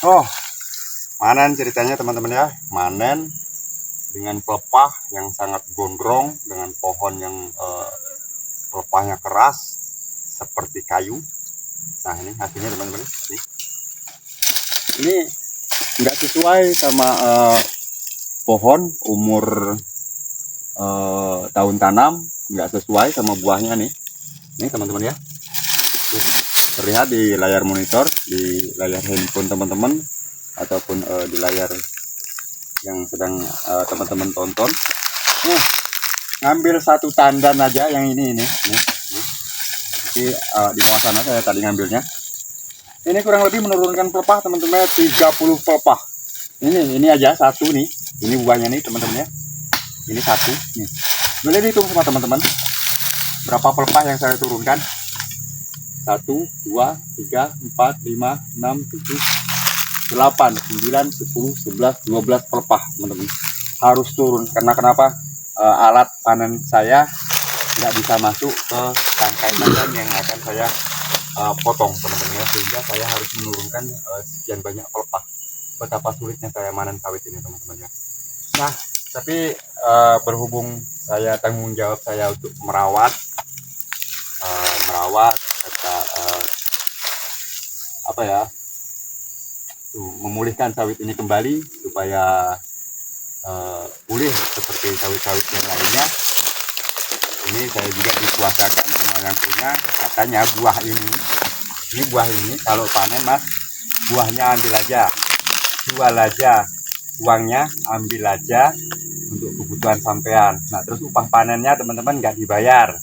Oh, manen ceritanya teman-teman ya. Manen dengan pelepah yang sangat gondrong, dengan pohon yang pelepahnya keras seperti kayu. Nah, ini hasilnya teman-teman. Ini nggak sesuai sama pohon umur tahun tanam, nggak sesuai sama buahnya nih. Ini teman-teman ya. Terlihat di layar monitor, di layar handphone teman-teman, ataupun di layar yang sedang teman-teman tonton. Ngambil satu tandan aja yang ini. Di bawah sana saya tadi ngambilnya. Ini kurang lebih menurunkan pelepah teman-teman, 30 pelepah. Ini aja satu nih. Ini buahnya nih teman-teman ya. Ini satu nih. Boleh dihitung sama teman-teman berapa pelepah yang saya turunkan. 1, 2, 3, 4, 5, 6, 7, 8, 9, 10, 11, 12 pelepah teman-teman. Harus turun karena kenapa? Alat panen saya nggak bisa masuk ke tangkai tandan yang akan saya potong teman-teman ya, sehingga saya harus menurunkan sekian banyak pelepah. Betapa sulitnya saya manen sawit ini teman-teman ya. Nah, tapi berhubung saya tanggung jawab saya untuk merawat memulihkan sawit ini kembali supaya pulih seperti sawit-sawit yang lainnya. Ini saya juga dikuasakan sama yang punya, katanya buah ini kalau panen mas, buahnya ambil aja, jual aja, uangnya ambil aja untuk kebutuhan sampean. Nah, terus upah panennya teman-teman nggak dibayar.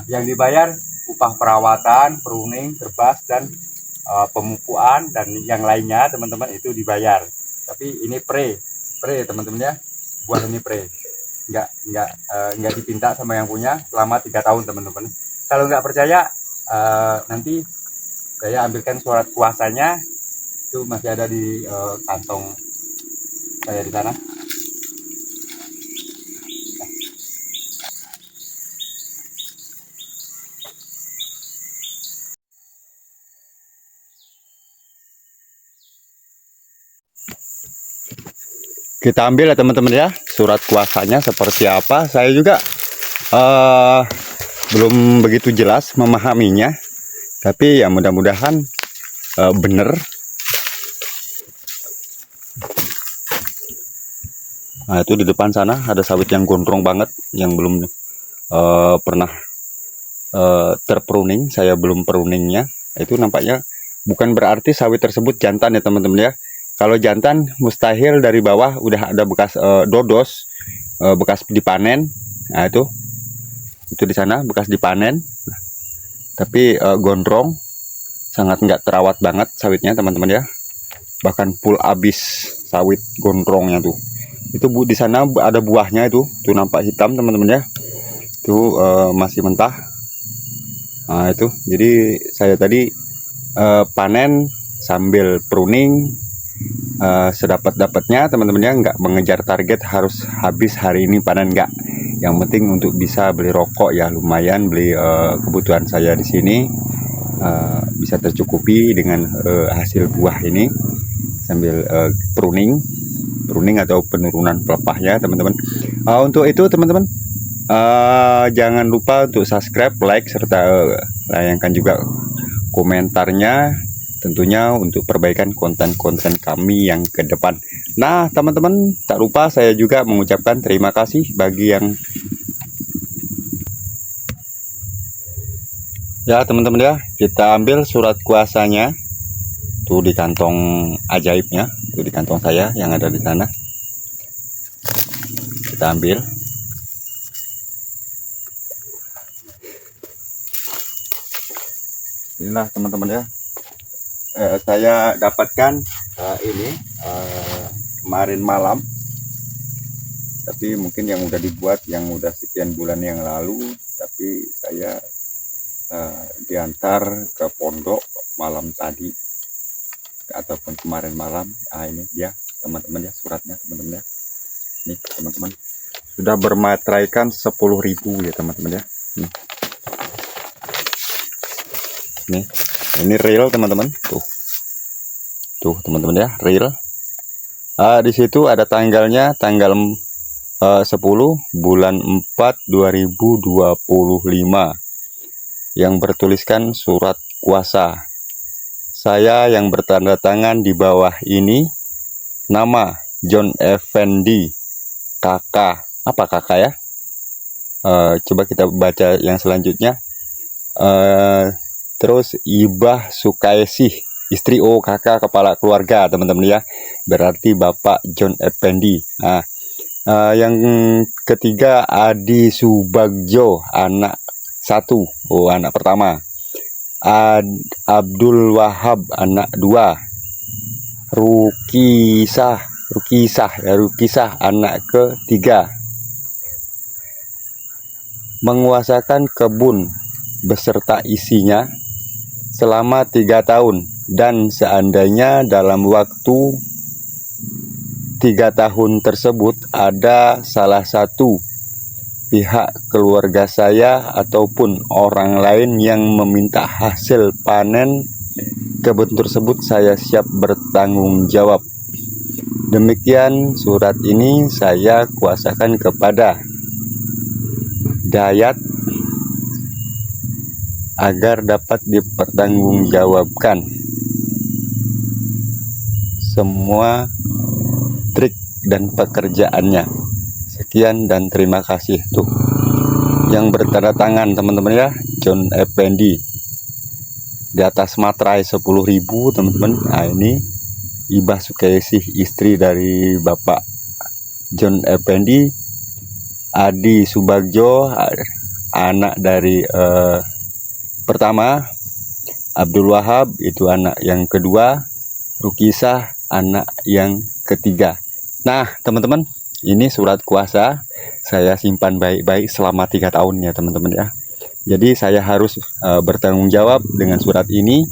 Yang dibayar upah perawatan, pruning, terbas, dan pemupuan, dan yang lainnya teman-teman itu dibayar. Tapi ini pre teman-teman ya, buah ini pre, nggak dipinta sama yang punya selama 3 tahun teman-teman. Kalau nggak percaya, nanti saya ambilkan surat kuasanya, itu masih ada di kantong saya di sana. Kita ambil ya teman-teman ya, surat kuasanya seperti apa. Saya juga belum begitu jelas memahaminya, tapi ya mudah-mudahan bener. Nah, itu di depan sana ada sawit yang gondrong banget, yang belum pernah terpruning. Saya belum pruningnya. Itu nampaknya bukan berarti sawit tersebut jantan ya teman-teman ya. Kalau jantan mustahil dari bawah udah ada bekas dodos, bekas dipanen. Nah, itu di sana bekas dipanen. Tapi gondrong, sangat nggak terawat banget sawitnya teman-teman ya. Bahkan full abis sawit gondrongnya tuh. Itu di sana ada buahnya tuh nampak hitam teman-teman ya. Itu masih mentah. Nah, itu jadi saya tadi panen sambil pruning. Sedapat-dapatnya teman-teman ya, nggak mengejar target harus habis hari ini panen, nggak. Yang penting untuk bisa beli rokok ya, lumayan beli kebutuhan saya di sini bisa tercukupi dengan hasil buah ini sambil pruning atau penurunan pelepahnya teman-teman. Untuk itu teman-teman jangan lupa untuk subscribe, like, serta layangkan juga komentarnya, tentunya untuk perbaikan konten-konten kami yang ke depan. Nah teman-teman, tak lupa saya juga mengucapkan terima kasih bagi yang ya teman-teman ya. Kita ambil surat kuasanya tuh di kantong ajaibnya, tuh di kantong saya yang ada di sana. Kita ambil. Inilah teman-teman ya, saya dapatkan ini kemarin malam, tapi mungkin yang udah dibuat yang udah sekian bulan yang lalu, tapi saya diantar ke pondok malam tadi ataupun kemarin malam. Ini dia teman-teman ya, suratnya teman-teman ya. Nih teman-teman, sudah bermateraikan 10.000 ya teman-teman ya. Nih, ini real teman-teman, tuh tuh teman-teman ya, real. Di situ ada tanggalnya, tanggal 10 bulan 4 2025, yang bertuliskan surat kuasa. Saya yang bertanda tangan di bawah ini, nama John Effendi, kakak. Apa kakak ya? Coba kita baca yang selanjutnya. Terus Ibah Sukaisih, istri kakak, kepala keluarga teman-teman ya. Berarti Bapak John Effendi. Nah, yang ketiga Adi Subagjo, anak 1, anak pertama. Abdul Wahab, anak 2. Rukisah, anak ketiga. Menguasakan kebun beserta isinya selama 3 tahun, dan seandainya dalam waktu 3 tahun tersebut ada salah satu pihak keluarga saya ataupun orang lain yang meminta hasil panen kebun tersebut, saya siap bertanggung jawab. Demikian surat ini saya kuasakan kepada Dayat agar dapat dipertanggungjawabkan semua trik dan pekerjaannya. Sekian dan terima kasih. Tuh yang bertanda tangan teman-teman ya, John Effendi. Di atas materai 10.000 teman-teman. Nah, ini Ibah Sukaisih, istri dari Bapak John Effendi. Adi Subagjo, anak dari pertama. Abdul Wahab, itu anak yang kedua. Rukisah, anak yang ketiga. Nah teman-teman, ini surat kuasa saya simpan baik-baik selama 3 tahun ya teman-teman ya. Jadi saya harus bertanggung jawab dengan surat ini,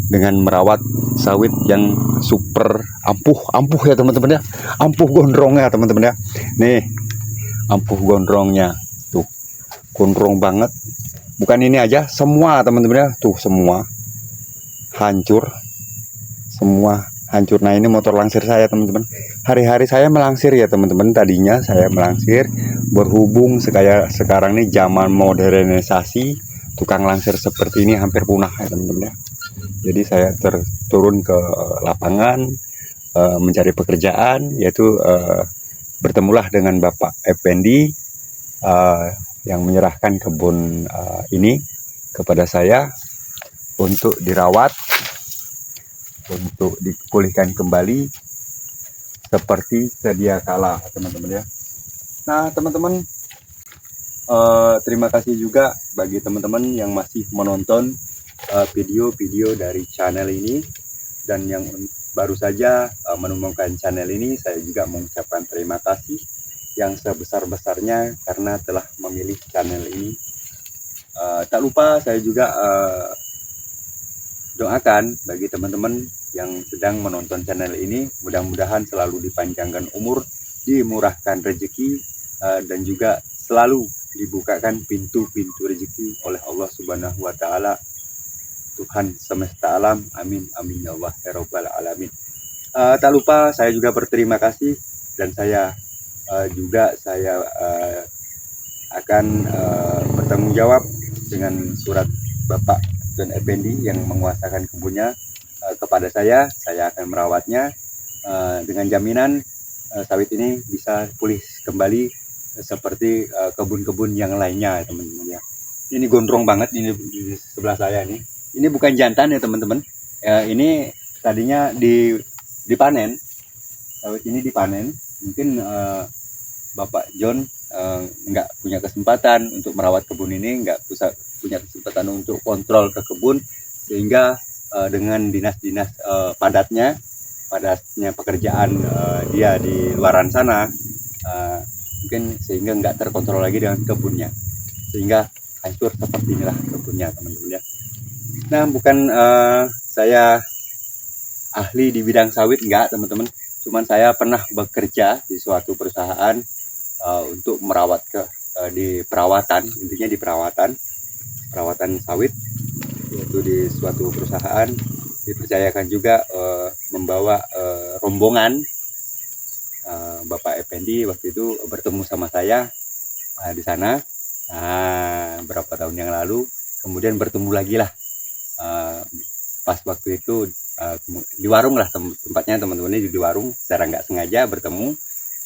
dengan merawat sawit yang super ampuh ya teman-teman ya. Ampuh gondrongnya teman-teman ya. Nih ampuh gondrongnya, tuh gondrong banget. Bukan ini aja, semua teman-teman ya, tuh semua hancur, semua hancur. Nah ini motor langsir saya teman-teman. Hari-hari saya melangsir ya teman-teman. Tadinya saya melangsir, berhubung sekarang nih zaman modernisasi, tukang langsir seperti ini hampir punah ya teman-teman ya. Jadi saya turun ke lapangan mencari pekerjaan, yaitu bertemulah dengan Bapak Effendi yang menyerahkan kebun ini kepada saya untuk dirawat, untuk dipulihkan kembali seperti sedia kala teman-teman ya. Nah teman-teman, terima kasih juga bagi teman-teman yang masih menonton video-video dari channel ini, dan yang baru saja menemukan channel ini, saya juga mengucapkan terima kasih yang sebesar-besarnya karena telah memilih channel ini. Tak lupa saya juga doakan bagi teman-teman yang sedang menonton channel ini, mudah-mudahan selalu dipanjangkan umur, dimurahkan rezeki, dan juga selalu dibukakan pintu-pintu rezeki oleh Allah Subhanahu wa Ta'ala, Tuhan semesta alam. Amin amin ya Allah ya Rabbal alamin. Tak lupa saya juga berterima kasih, dan saya akan bertanggung jawab dengan surat Bapak John Effendi yang menguasakan kebunnya kepada saya. Saya akan merawatnya dengan jaminan sawit ini bisa pulih kembali seperti kebun-kebun yang lainnya teman-teman ya. Ini gondrong banget ini di sebelah saya nih. Ini bukan jantan ya teman-teman. Ini tadinya dipanen. Sawit ini dipanen. Mungkin Bapak John nggak punya kesempatan untuk merawat kebun ini, nggak punya kesempatan untuk kontrol ke kebun, sehingga dengan dinas-dinas padatnya pekerjaan dia di luaran sana, mungkin sehingga nggak terkontrol lagi dengan kebunnya, sehingga hancur seperti inilah kebunnya teman-teman ya. Nah bukan saya ahli di bidang sawit, enggak teman-teman, cuman saya pernah bekerja di suatu perusahaan untuk merawat di perawatan, intinya di perawatan sawit, yaitu di suatu perusahaan dipercayakan juga membawa rombongan. Bapak Effendi waktu itu bertemu sama saya di sana berapa tahun yang lalu, kemudian bertemu lagi lah pas waktu itu di warung lah tempatnya, teman-teman ini di warung, secara nggak sengaja bertemu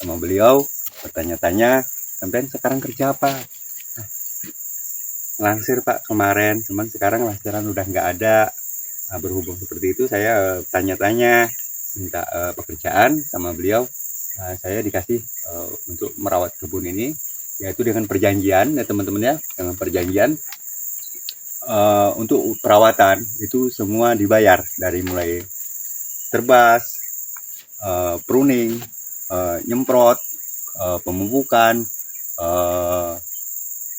sama beliau, bertanya-tanya, sampean sekarang kerja apa? Langsir Pak kemarin, cuman sekarang lansiran udah nggak ada. Berhubung seperti itu saya tanya-tanya minta pekerjaan sama beliau. Saya dikasih untuk merawat kebun ini, yaitu dengan perjanjian ya teman-teman ya, dengan perjanjian untuk perawatan itu semua dibayar, dari mulai terbas, pruning, nyemprot, pemupukan,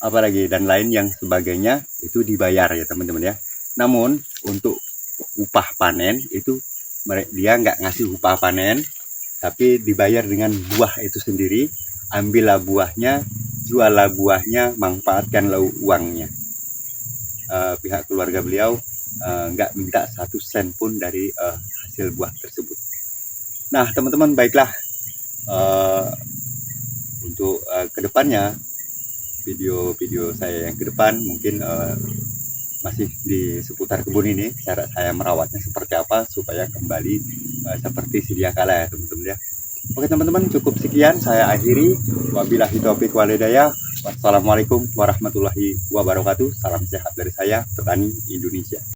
apalagi dan lain yang sebagainya itu dibayar ya teman-teman ya. Namun untuk upah panen itu dia nggak ngasih upah panen, tapi dibayar dengan buah itu sendiri. Ambillah buahnya, juallah buahnya, manfaatkanlah uangnya. Pihak keluarga beliau nggak minta 1 sen pun dari hasil buah tersebut. Nah teman-teman, baiklah, untuk kedepannya video-video saya yang ke depan mungkin masih di seputar kebun ini, cara saya merawatnya seperti apa supaya kembali seperti sedia kala ya teman-teman ya. Oke teman-teman, cukup sekian saya akhiri. Wabillahi taufiq walhidayah. Wassalamualaikum warahmatullahi wabarakatuh. Salam sehat dari saya, petani Indonesia.